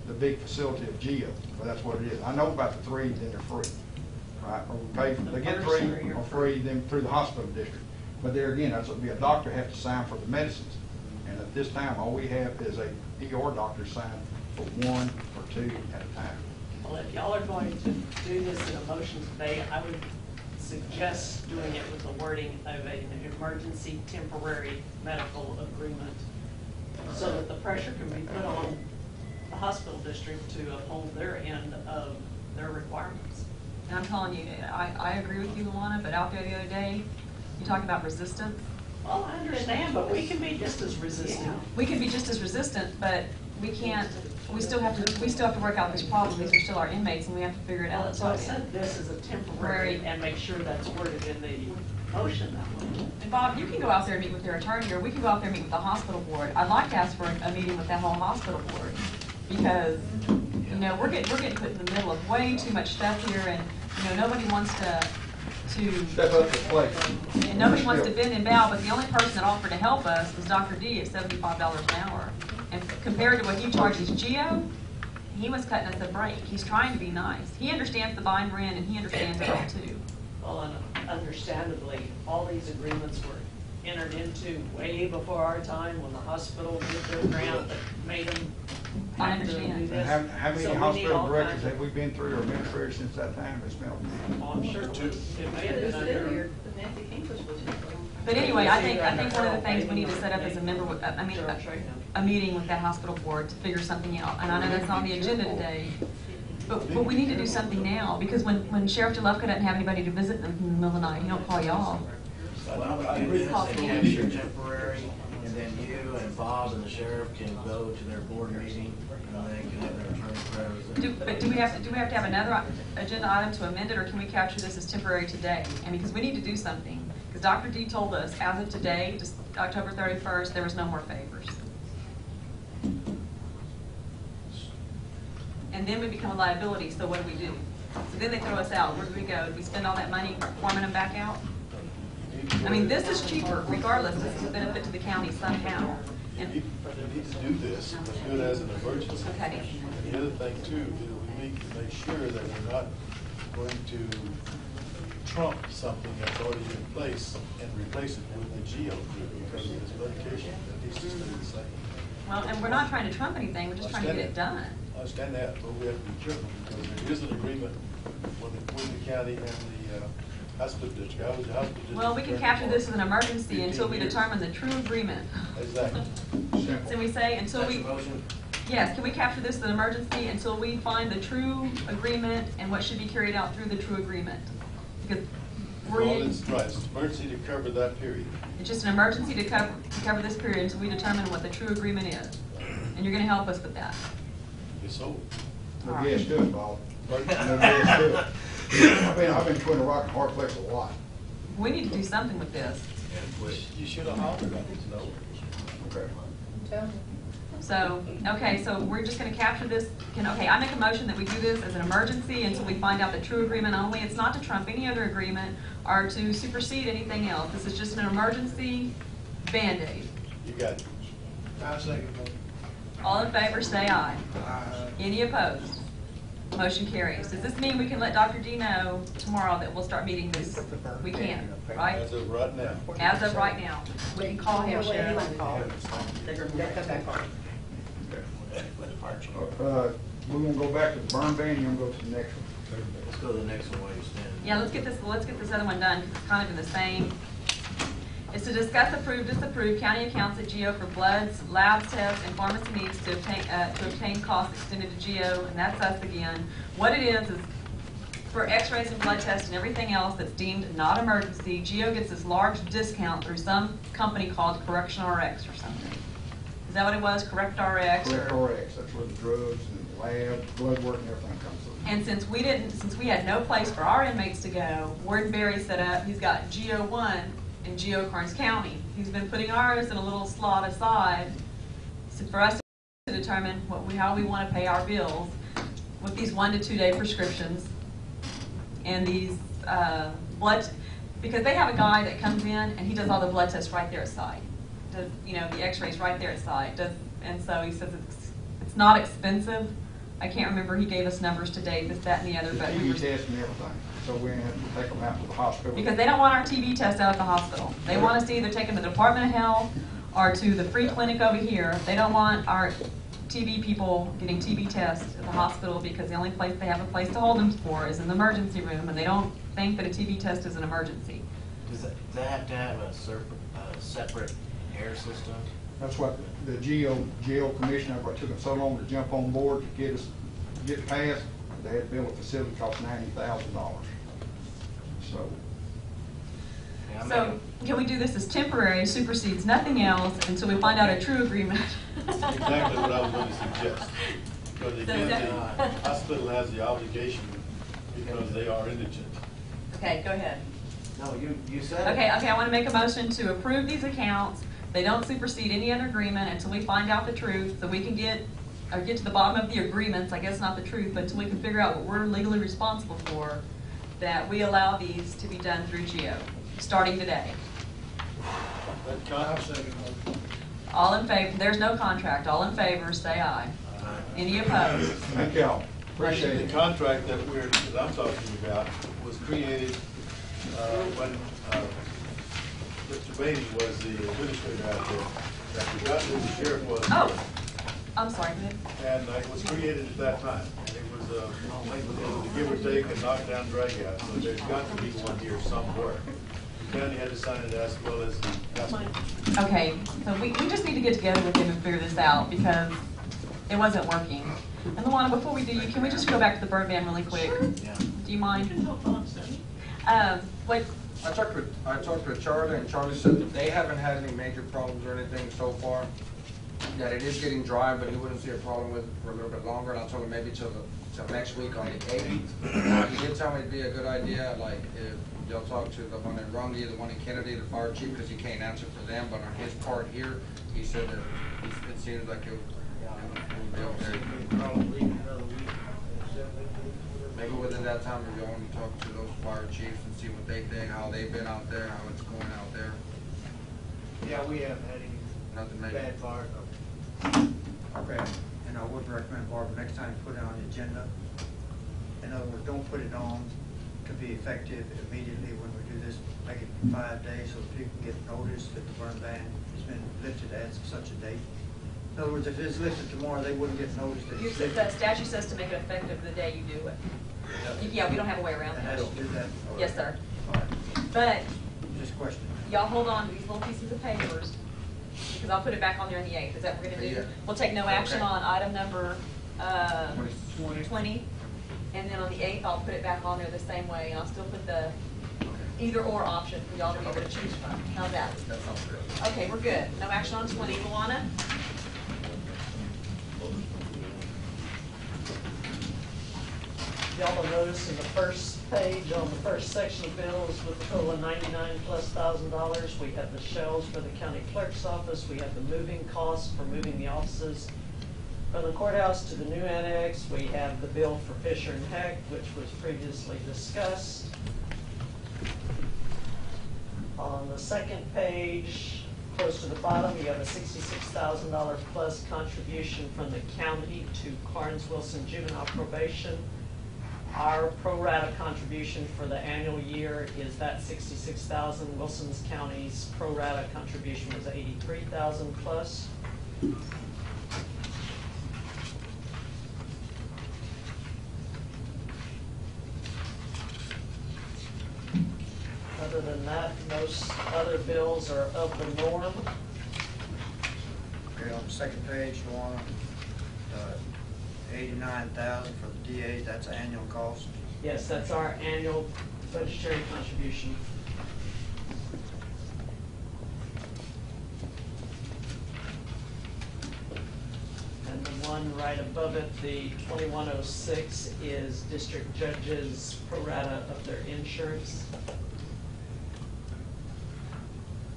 the big facility of GEO. But that's what it is. I know about the 3, then they're free. Right, or we pay for, they get 3 or free, then through the hospital district. But there again, that's what be a doctor have to sign for the medicines. And at this time, all we have is a ER doctor sign for 1 or 2 at a time. Well, if y'all are going to do this in a motion today, I would suggest doing it with the wording of an emergency temporary medical agreement, so that the pressure can be put on the hospital district to uphold their end of their requirements. And I'm telling you, I agree with you, Luana, but out there the other day, you talk about resistance. Well, I understand, but we can be just as resistant. We can be just as resistant, but we can't, we still have to work out this problem. These are still our inmates, and we have to figure it Well, out. that's why I said this is a temporary, and make sure that's worded in the motion that way. And Bob, you can go out there and meet with their attorney, or we can go out there and meet with the hospital board. I'd like to ask for a meeting with that whole hospital board, because, you know, we're getting put in the middle of way too much stuff here, and, you know, nobody wants to Step up to the plate. and nobody wants to bend and bow, but the only person that offered to help us was Dr. D at $75 an hour. And compared to what he charges GEO, he was cutting us a break. He's trying to be nice. He understands the bind brand, and he understands it all too. Well, and understandably, all these agreements were entered into way before our time when the hospital did their grant that made them I have to do understand. this. And how many So we need hospital all directors kinds of- have we been through or administrators since that time? It's been, Oh, I'm sure it was- it may have been under. Nancy Kingfish was here. But anyway, I think one of the things we need to set up is a member, a meeting with that hospital board to figure something out. And I know that's on the agenda today, but we need to do something now, because when Sheriff Jalupka doesn't have anybody to visit them in the middle of the night, he don't call y'all. Why don't we do this and capture temporary, and then you and Bob and the sheriff can go to their board meeting, and they can have their attorney present. But do we have to have another agenda item to amend it, or can we capture this as temporary today? And because we need to do something, because Dr. D told us, as of today, just October 31st, there was no more favors. And then we become a liability, so what do we do? So then they throw us out. Where do we go? Do we spend all that money farming them back out? I mean, this is cheaper regardless. This is a benefit to the county somehow. We And, need to do this, but do it as an emergency. okay. And the other thing too, is we need to make sure that we're not going to trump something that's already in place and replace it with the GEO group, because of this medication that needs to stay the same. Well, and we're not trying to trump anything. We're just trying to get it done. I understand that, but we have to be careful, because there is an agreement with the county and the hospital district. I was the hospital district. Well, we can capture this as an emergency until we determine the true agreement. Exactly. So we say until That's we, your motion? yes, can we capture this as an emergency until we find the true agreement and what should be carried out through the true agreement? Because Well, it's right, it's emergency to cover that period. it's just an emergency to cover this period until we determine what the true agreement is. And you're gonna help us with that. It's over. no gas to it, Bob. No gas to it. I've been between a rock and a hard place a lot. We need to do something with this. You should have hollered, I need to know. Okay. So, okay, so we're just gonna capture this, okay, I make a motion that we do this as an emergency until we find out the true agreement only. It's not to trump any other agreement or to supersede anything else. This is just an emergency Band-Aid. You got it. I second that. All in favor, say aye. Any opposed? Motion carries. Does this mean we can let Dr. D know tomorrow that we'll start meeting this? We can, right? As of right now. As of right now. We can call him, Sheriff. We're gonna go back to the burn ban, you're gonna go to the next one. Let's go to the next one while you stand. Yeah, let's get this other one done, 'cause it's kind of in the same. It's to discuss, approve, disapprove county accounts at GEO for bloods, labs, tests, and pharmacy needs to obtain costs extended to GEO, and that's us again. What it is for x-rays and blood tests and everything else that's deemed not emergency, GEO gets this large discount through some company called Correction RX or something. Is that what it was, Correct RX? Correct RX, that's where the drugs and the lab, blood work and everything comes through. And since we had no place for our inmates to go, Warden Berry set up, he's got GEO 1 in GEO Karnes County. He's been putting ours in a little slot aside for us to determine how we want to pay our bills with these 1 to 2 day prescriptions and these blood, because they have a guy that comes in and he does all the blood tests right there at site. Does, the x-rays right there at site. And so he says it's not expensive. I can't remember, he gave us numbers today, this, that, and the other, The but we TB were. test and everything, so we didn't have to take them out to the hospital. Because they don't want our TB test out at the hospital. They want us to either take them to the Department of Health or to the free clinic over here. They don't want our TB people getting TB tests at the hospital because the only place they have a place to hold them for is in the emergency room, and they don't think that a TB test is an emergency. Does that have to have a separate air system? That's what the GEO commissioner, what took them so long to jump on board to get passed, they had to build a facility cost $90,000. So, Yeah, I So, mean, can we do this as temporary, supersedes nothing else until we find out a true agreement? That's exactly what I was going to suggest. Because So again, that- the hospital has the obligation because they are indigent. Okay, go ahead. no, you said. Okay, I want to make a motion to approve these accounts. They don't supersede any other agreement until we find out the truth, so we can get to the bottom of the agreements, I guess not the truth, but until we can figure out what we're legally responsible for, that we allow these to be done through GEO, starting today. That I con- second that. All in favor, there's no contract, all in favor, say aye. Any opposed? thank y'all, appreciate The it. contract that I'm talking about was created When Mr. Beatty was the administrator out there, that we got who the sheriff was. Oh, I'm sorry, go ahead. And it was created at that time, and it was a give or take and knock down, drag out, so there's got to be one here somewhere. The county had to sign it as well as the hospital. Okay, so we just need to get together with him and figure this out because it wasn't working. And Luana, before we do, can we just go back to the burn ban really quick? Yeah. Do you mind? What, I talked with Charlie, and Charlie said that they haven't had any major problems or anything so far. That it is getting dry, but he wouldn't see a problem with it for a little bit longer. And I told him maybe till next week on the 8th. He did tell me it'd be a good idea, like if they'll talk to the one in Rungy, the one in Kennedy, the fire chief, because he can't answer for them. But on his part here, he said that it seems like it would be okay. Probably another week. Maybe within that time, we're going to talk to those fire chiefs and see what they think, how they've been out there, how it's going out there. Yeah, we haven't had any Nothing major. bad fires. Okay, and I would recommend, Barbara, next time put it on the agenda. In other words, don't put it on to be effective immediately when we do this. Make it 5 days so people get notice that the burn ban has been lifted as of such a date. In other words, if it's lifted tomorrow, they wouldn't get noticed that it's the lifted. statute says to make it effective the day you do it. Yeah, we don't have a way around And that. has to do that. Yes, sir. All right, But just questioning. y'all hold on to these little pieces of papers, because I'll put it back on there on the 8th. Is that what we're gonna do? Yeah. We'll take no action Okay. on item number 20. 20, and then on the 8th, I'll put it back on there the same way, and I'll still put the either or option for y'all to be able to choose from. How's that? That sounds good. Okay, we're good. No action on 20. Luana? Y'all will notice in the first page, on the first section of bills with a total of $99,000+, we have the shelves for the county clerk's office, we have the moving costs for moving the offices from the courthouse to the new annex, we have the bill for Fisher and Heck, which was previously discussed. On the second page, close to the bottom, you have a $66,000 plus contribution from the county to Karnes Wilson Juvenile Probation. Our pro rata contribution for the annual year is that 66,000. Wilson's County's pro rata contribution was 83,000 plus. Other than that, most other bills are of the norm. Okay, on the second page, you want, 89,000 for the DA, that's annual cost. Yes, that's our annual budgetary contribution. And the one right above it, the 2106, is district judges pro rata of their insurance.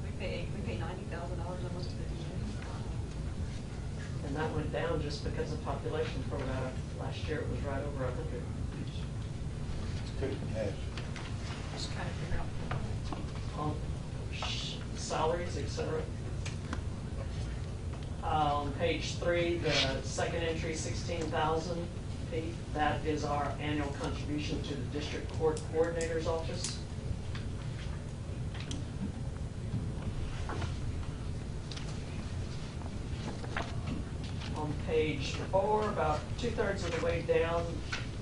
We pay $90,000 almost to the DA. And that went down just because of population pro rata. Last year it was right over 100. Took it in half. Just trying to figure out. On salaries, et cetera. On page 3, the second entry, 16,000, Pete, that is our annual contribution to the district court coordinator's office. On page 4, about 2/3 of the way down,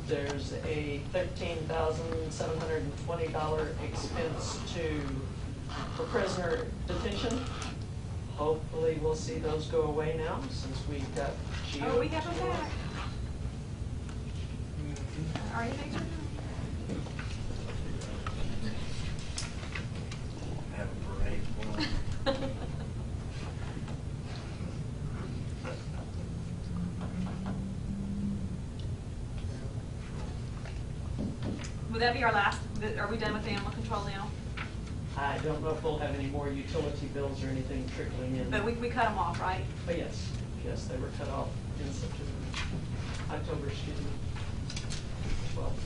there's a $13,720 expense for prisoner detention. Hopefully, we'll see those go away now, since we've got Geo. Oh, we have them back. Are you next? Have a parade for them. Would that be our last, are we done with animal control now? I don't know if we'll have any more utility bills or anything trickling in. But we cut them off, right? But yes, they were cut off in October, excuse me. 12th.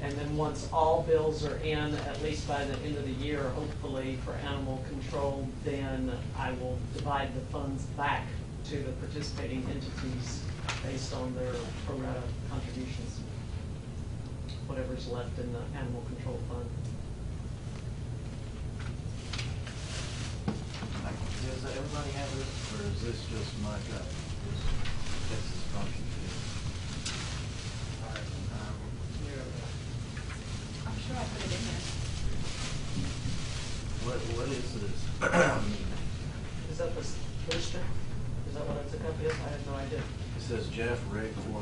And then once all bills are in, at least by the end of the year, hopefully for animal control, then I will divide the funds back to the participating entities based on their pro rata contributions. whatever's left in the animal control fund. Does everybody have this, or is this just my guy? This is function too. I'm sure I put it in there. What is this? Is that the booster? Is that what it's a copy of? I have no idea. It says Jeff Rick, $450.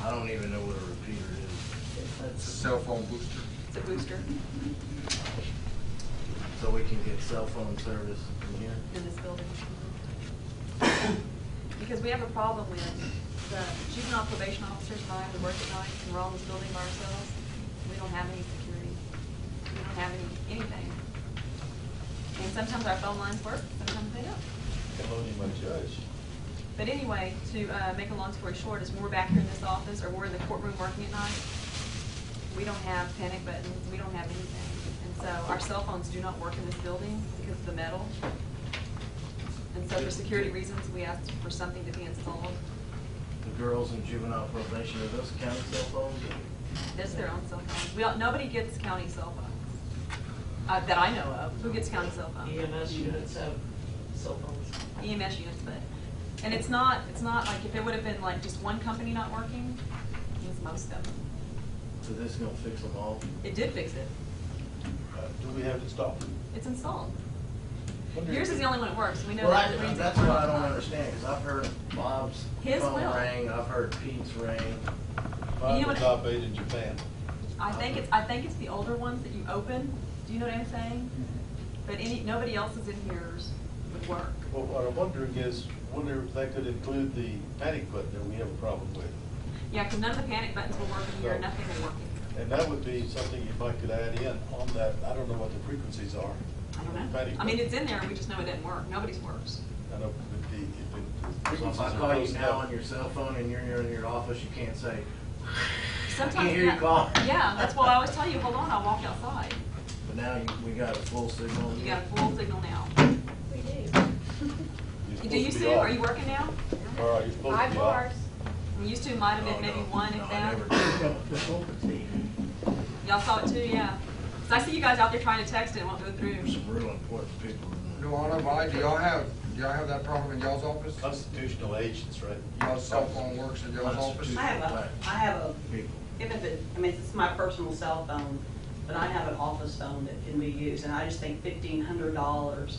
I don't even know what a repeater is. That's Cell phone booster. It's a booster So we can get cell phone service in here? in this building. Because we have a problem with the juvenile probation officers and I, we work at night, and we're all in this building by ourselves. We don't have any security. We don't have anything. And sometimes our phone lines work, sometimes they don't. Can only my judge. But anyway, to make a long story short, is when we're back here in this office or we're in the courtroom working at night, we don't have panic buttons, we don't have anything. And so our cell phones do not work in this building because of the metal. And so for security reasons, we asked for something to be installed. The girls in juvenile probation, are those county cell phones? That's their own cell phones. Nobody gets county cell phones that I know of. Who gets county cell phones? EMS units have cell phones. EMS units, but, and it's not like if it would have been like just one company not working, it's most of them. So this is gonna fix them all? It did fix it. Do we have to stop? It's installed. Wonder Yours if- is the only one that works. We know Well, that. It reads that's it. what I don't understand, because I've heard Bob's His phone will. ring, I've heard Pete's ring. You Find know the what- top 8 in Japan. I think it's the older ones that you open. Do you know what I'm saying? But nobody else's in here's would work. Well, what I'm wondering is, wonder if that could include the panic button that we have a problem with. Yeah, because none of the panic buttons will work in here. No. Nothing will work in here. And that would be something you might could add in on that. I don't know what the frequencies are. I don't know. Panic I mean, button. it's in there. We just know it doesn't work. Nobody's works. I know if the So frequencies if I are call you close now enough. on your cell phone and you're in your office, you can't say, Sometimes I can't hear you call. Yeah, that's why I always tell you, hold on, I'll walk outside. But now we got a full signal. You got a full signal now. We do. You're supposed Do you to be see it? off. Are you working now? Or are you supposed to be off? We used to, might have been Oh, maybe no. one if No, I that. never did. Y'all saw it too, yeah. So I see you guys out there trying to text it, it won't go through. There's some real important people. Luana, Vi, do y'all have that problem in y'all's office? Constitutional agents, right? Y'all's cell phone works in y'all's office? I have a, People. even if it, I mean, it's my personal cell phone, but I have an office phone that can be used, and I just think $1,500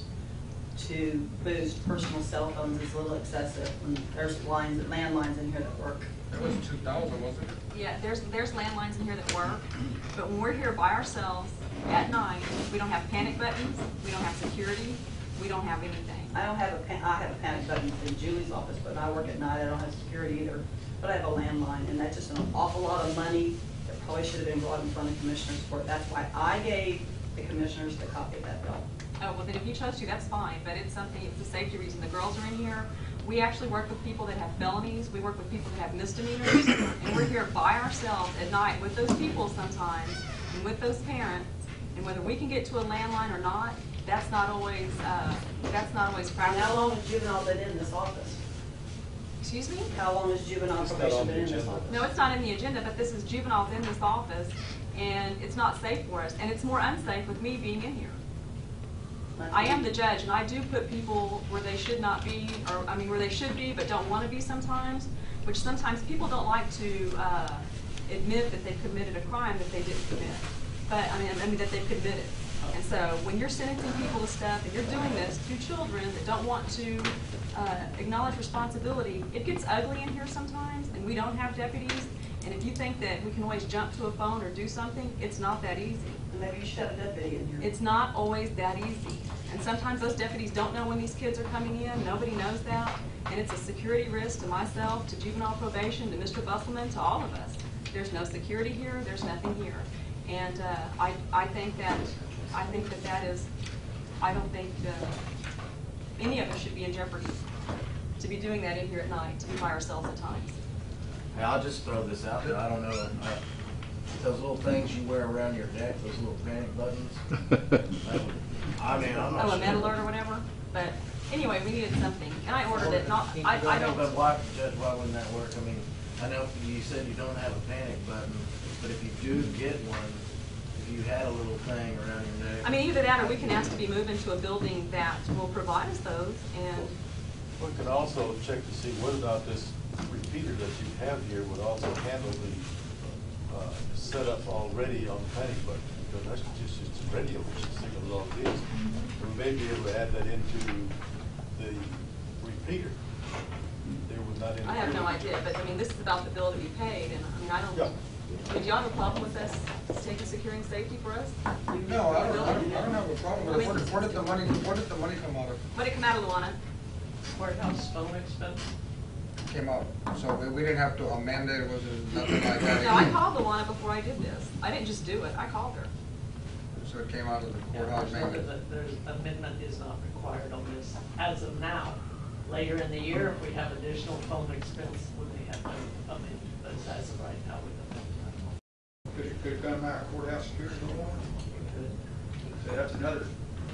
to boost personal cell phones is a little excessive, when there's landlines in here that work. It was 2,000, wasn't it? Yeah, there's landlines in here that work, but when we're here by ourselves at night, we don't have panic buttons, we don't have security, we don't have anything. I have a panic button in Julie's office, but I work at night, I don't have security either, but I have a landline, and that's just an awful lot of money that probably should have been brought in front of Commissioners Court. That's why I gave the commissioners the copy of that bill. Oh, well, then if you chose to, that's fine, but it's something, it's a safety reason. The girls are in here. We actually work with people that have felonies. We work with people that have misdemeanors. And we're here by ourselves at night with those people sometimes and with those parents. And whether we can get to a landline or not, that's not always And practical. how long has juvenile been in this office? Excuse me? How long has juvenile It's not probation on the been in this agenda. office? No, it's not in the agenda, but this is juveniles in this office, and it's not safe for us. And it's more unsafe with me being in here. I am the judge, and I do put people where they should not be, or, I mean, where they should be, but don't want to be sometimes, which sometimes people don't like to admit that they've committed a crime that they didn't commit. But, I mean, that they've committed. And so, when you're sentencing people to stuff, and you're doing this to children that don't want to acknowledge responsibility, it gets ugly in here sometimes, and we don't have deputies. And if you think that we can always jump to a phone or do something, it's not that easy. And maybe you should have a deputy in here. It's not always that easy. And sometimes those deputies don't know when these kids are coming in. Nobody knows that. And it's a security risk to myself, to juvenile probation, to Mr. Busselman, to all of us. There's no security here. There's nothing here. And I think that is, I don't think any of us should be in jeopardy to be doing that in here at night, to be by ourselves at times. Hey, I'll just throw this out there, I don't know, those little things you wear around your neck, those little panic buttons. I mean, I'm not Oh, sure. a med alert or whatever, but Anyway, we needed something, and I ordered it, not, I don't. But why, Judge, why wouldn't that work? I mean, I know you said you don't have a panic button, but if you do get one, if you had a little thing around your neck. I mean, either that or we can ask to be moved into a building that will provide us those, and, We could also check to see what about this repeater that you have here would also handle the setup already on the panic button, because that's just its radio, which is signal all it is. We may be able to add that into the repeater. There would not interfere. I have no idea, but I mean, this is about the bill to be paid, and I mean, I Yeah. don't, do y'all have a problem with us taking securing safety for us? No, I don't have a problem with it. Where did the money come out of? What did it come out of, Luana? Courthouse phone expense? Came out, so we didn't have to amend it, was it nothing like that? No, I called Luana before I did this. I didn't just do it, I called her. So it came out of the Yeah, courthouse there's nothing maintenance. that, there's, amendment is not required on this as of now. Later in the year, if we have additional phone expense, we may have to amend, but as of right now, we don't have Could it come out of courthouse security warrant? So that's another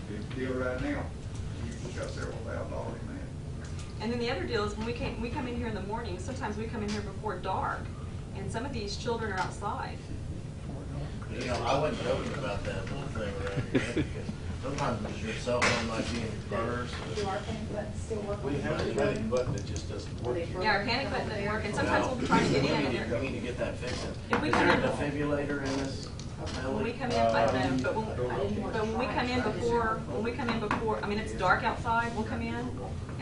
big deal right now. You've got several $1,000 in that. And then the other deal is when we come in here in the morning, sometimes we come in here before dark, and some of these children are outside. You know, I wasn't joking about that little thing around your neck, because sometimes your cell phone might be in reverse. Do our panic buttons still work? We have a panic button that just doesn't work. Yeah, our panic button doesn't work, and sometimes we'll be trying to get in, and We they're, need to get that fixed. If we Is come there a in- defibrillator in this when we building? come in, I don't know, but when we come in before, I mean, it's dark outside, we'll come in,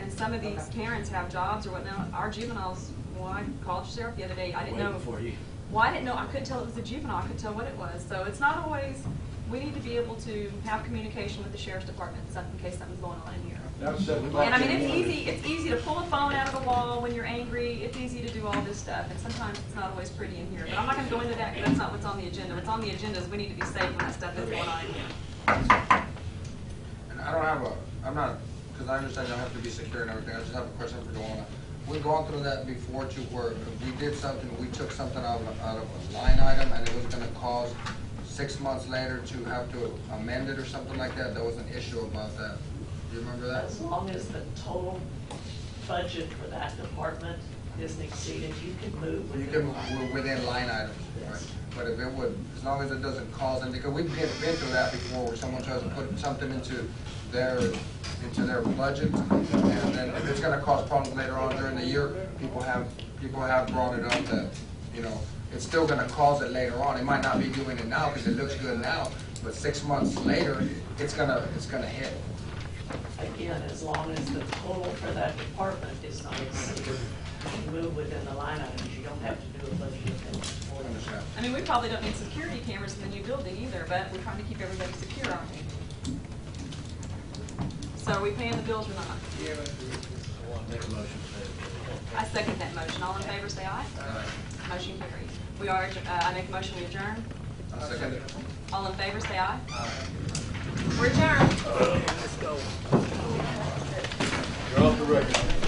and some of these parents have jobs or whatnot. Our juveniles, well, I called the sheriff the other day, I didn't Way know. before you. Well, I didn't know, I couldn't tell it was a juvenile, I couldn't tell what it was. So it's not always, we need to be able to have communication with the sheriff's department in case something's going on in here. That's it. And I mean, it's easy to pull a phone out of the wall when you're angry, it's easy to do all this stuff, and sometimes it's not always pretty in here. But I'm not gonna go into that, because that's not what's on the agenda. What's on the agenda is we need to be safe when that stuff is going on in here. And I don't have I'm not, because I understand you have to be secure and everything, I just have a question for Joanna. We've gone through that before too, where if we did something, we took something out of a line item, and it was gonna cause 6 months later to have to amend it or something like that. There was an issue about that. Do you remember that? As long as the total budget for that department isn't exceeded, you can move You within can, line. we're within line items, right? But if it would, as long as it doesn't cause, and because we've been through that before, where someone tries to put something into their budget, and then if it's gonna cause problems later on during the year, people have brought it up that, you know, it's still gonna cause it later on. It might not be doing it now because it looks good now, but 6 months later, it's gonna hit. Again, as long as the total for that department is not exceeded, you can move within the line items, you don't have to do a budget amendment for it. Understand? I mean, we probably don't need security cameras in the new building either, but we're trying to keep everybody secure, aren't we? So are we paying the bills or not? I want to make a motion to pay the bill. I second that motion. All in favor, say aye. Motion carries. We are, I make a motion, we adjourn. I second it. All in favor, say aye. We're adjourned. You're off the record.